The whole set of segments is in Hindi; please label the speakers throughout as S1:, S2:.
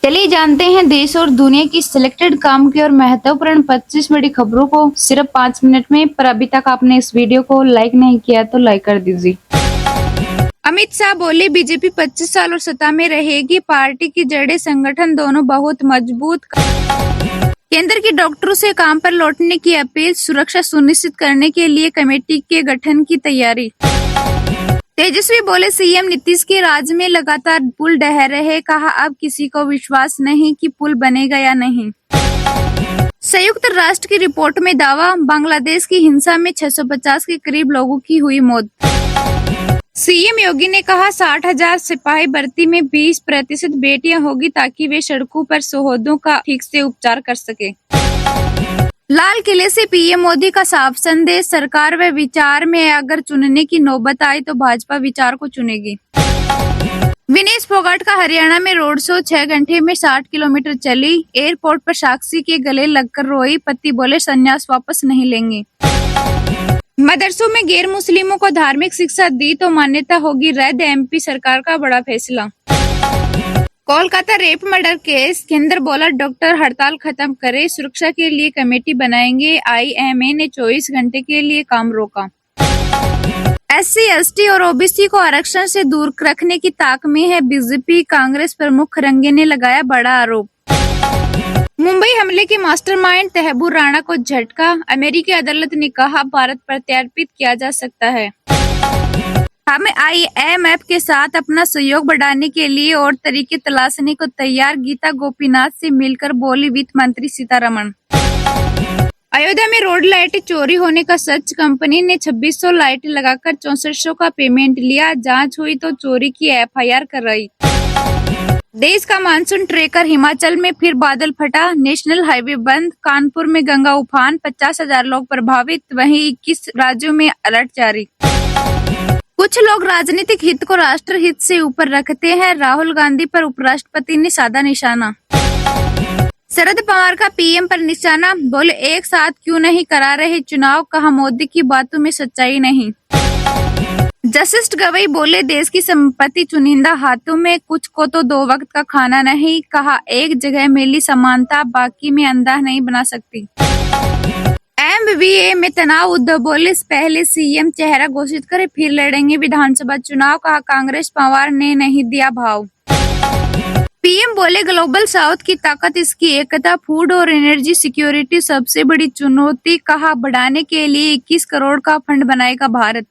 S1: चलिए जानते हैं देश और दुनिया की सिलेक्टेड काम की और महत्वपूर्ण 25 बड़ी खबरों को सिर्फ 5 मिनट में। पर अभी तक आपने इस वीडियो को लाइक नहीं किया तो लाइक कर दीजिए। अमित शाह बोले बीजेपी 25 साल और सत्ता में रहेगी, पार्टी की जड़ें संगठन दोनों बहुत मजबूत। केंद्र की डॉक्टरों से काम पर लौटने की अपील, सुरक्षा सुनिश्चित करने के लिए कमेटी के गठन की तैयारी। तेजस्वी बोले सीएम नीतीश के राज में लगातार पुल ढह रहे, कहा अब किसी को विश्वास नहीं कि पुल बनेगा या नहीं। संयुक्त राष्ट्र की रिपोर्ट में दावा, बांग्लादेश की हिंसा में 650 के करीब लोगों की हुई मौत। सीएम योगी ने कहा 60,000 सिपाही भर्ती में 20% बेटियां होगी ताकि वे सड़कों पर शहीदों का ठीक से उपचार कर सके। लाल किले से पीएम मोदी का साफ संदेश, सरकार व विचार में अगर चुनने की नौबत आई तो भाजपा विचार को चुनेगी। विनेश फोगाट का हरियाणा में रोड शो, 6 घंटे में 60 किलोमीटर चली। एयरपोर्ट पर साक्षी के गले लगकर रोई, पति बोले संन्यास वापस नहीं लेंगे। मदरसों में गैर मुस्लिमों को धार्मिक शिक्षा दी तो मान्यता होगी रद्द, एमपी सरकार का बड़ा फैसला। कोलकाता रेप मर्डर केस, केंद्र बोला डॉक्टर हड़ताल खत्म करे, सुरक्षा के लिए कमेटी बनाएंगे। आईएमए ने 24 घंटे के लिए काम रोका। एससी एसटी और ओबीसी को आरक्षण से दूर रखने की ताक में है बीजेपी, कांग्रेस प्रमुख रंगे ने लगाया बड़ा आरोप। मुंबई हमले के मास्टरमाइंड तहबूर राणा को झटका, अमेरिकी अदालत ने कहा भारत प्रत्यार्पित किया जा सकता है। हम आईएमएफ के साथ अपना सहयोग बढ़ाने के लिए और तरीके तलाशने को तैयार, गीता गोपीनाथ से मिलकर बोली वित्त मंत्री सीतारमण। अयोध्या में रोड लाइटें चोरी होने का सच, कंपनी ने 2600 लाइटें लगाकर 6400 का पेमेंट लिया, जांच हुई तो चोरी की एफआईआर कराई। देश का मानसून ट्रेकर, हिमाचल में फिर बादल फटा, नेशनल हाईवे बंद, कानपुर में गंगा उफान, 50,000 लोग प्रभावित, वहीं 21 राज्यों में अलर्ट जारी। कुछ लोग राजनीतिक हित को राष्ट्र हित से ऊपर रखते हैं, राहुल गांधी पर उपराष्ट्रपति ने साधा निशाना। शरद पवार का पीएम पर निशाना, बोले एक साथ क्यों नहीं करा रहे चुनाव, कहा मोदी की बातों में सच्चाई नहीं। जस्टिस गवई बोले देश की संपत्ति चुनिंदा हाथों में, कुछ को तो 2 वक्त का खाना नहीं, कहा एक जगह मिली समानता बाकी में अंधा नहीं बना सकती। एमबीए में तनाव, उद्धव बोले पहले सीएम चेहरा घोषित करे फिर लड़ेंगे विधानसभा चुनाव, कहा कांग्रेस पवार ने नहीं दिया भाव। पीएम बोले ग्लोबल साउथ की ताकत इसकी एकता, फूड और एनर्जी सिक्योरिटी सबसे बड़ी चुनौती, कहा बढ़ाने के लिए 21 करोड़ का फंड बनाएगा भारत।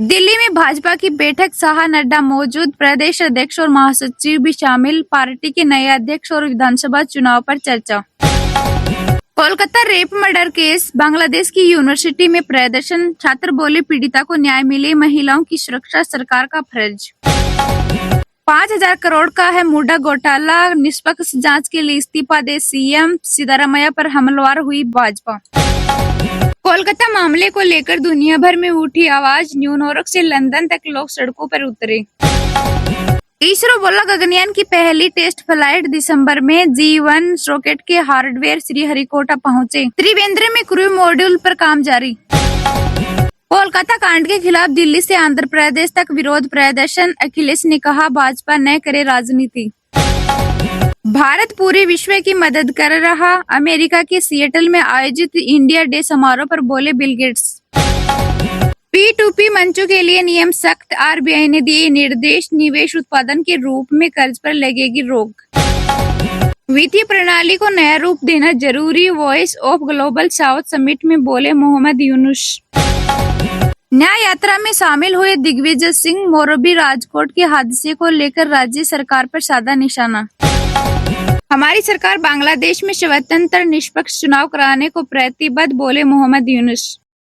S1: दिल्ली में भाजपा की बैठक, शाह नड्डा मौजूद, प्रदेश अध्यक्ष और महासचिव भी शामिल, पार्टी के नए अध्यक्ष और विधानसभा चुनाव पर चर्चा। Kolkata rape murder case, Bangladesh की यूनिवर्सिटी में प्रदर्शन, छात्र बोले पीड़िता को न्याय मिले, महिलाओं की सुरक्षा सरकार का फर्ज। 5,000 करोड़ का है मुडा घोटाला, निष्पक्ष जांच के लिए इस्तीफा दे सीएम, सिद्धारमैया पर हमलावर हुई भाजपा। कोलकाता मामले को लेकर दुनिया भर में उठी आवाज, न्यूयॉर्क से लंदन तक लोग सड़कों पर उतरे। इसरो बोला गगनयान की पहली टेस्ट फ्लाइट दिसंबर में, G1 रॉकेट के हार्डवेयर श्रीहरिकोटा पहुंचे। त्रिवेंद्र में क्रू मॉड्यूल पर काम जारी। कोलकाता कांड के खिलाफ दिल्ली से आंध्र प्रदेश तक विरोध प्रदर्शन, अखिलेश ने कहा भाजपा न करे राजनीति। भारत पूरे विश्व की मदद कर रहा, अमेरिका के सिएटल में आयोजित इंडिया डे समारोह पर बोले बिल गेट्स। P2P मंचों के लिए नियम सख्त, आरबीआई ने दिए निर्देश, निवेश उत्पादन के रूप में कर्ज पर लगेगी रोक। वित्तीय प्रणाली को नया रूप देना जरूरी, voice of global south summit में बोले मोहम्मद यूनुस। न्याय यात्रा में शामिल हुए दिग्विजय सिंह, मोरबी राजकोट के हादसे को लेकर राज्य सरकार पर साधा निशाना। हमारी सरकार बांग्लादेश में स्वतंत्र निष्पक्ष चुनाव कराने को प्रतिबद्ध, बोले मोहम्मद यूनुस।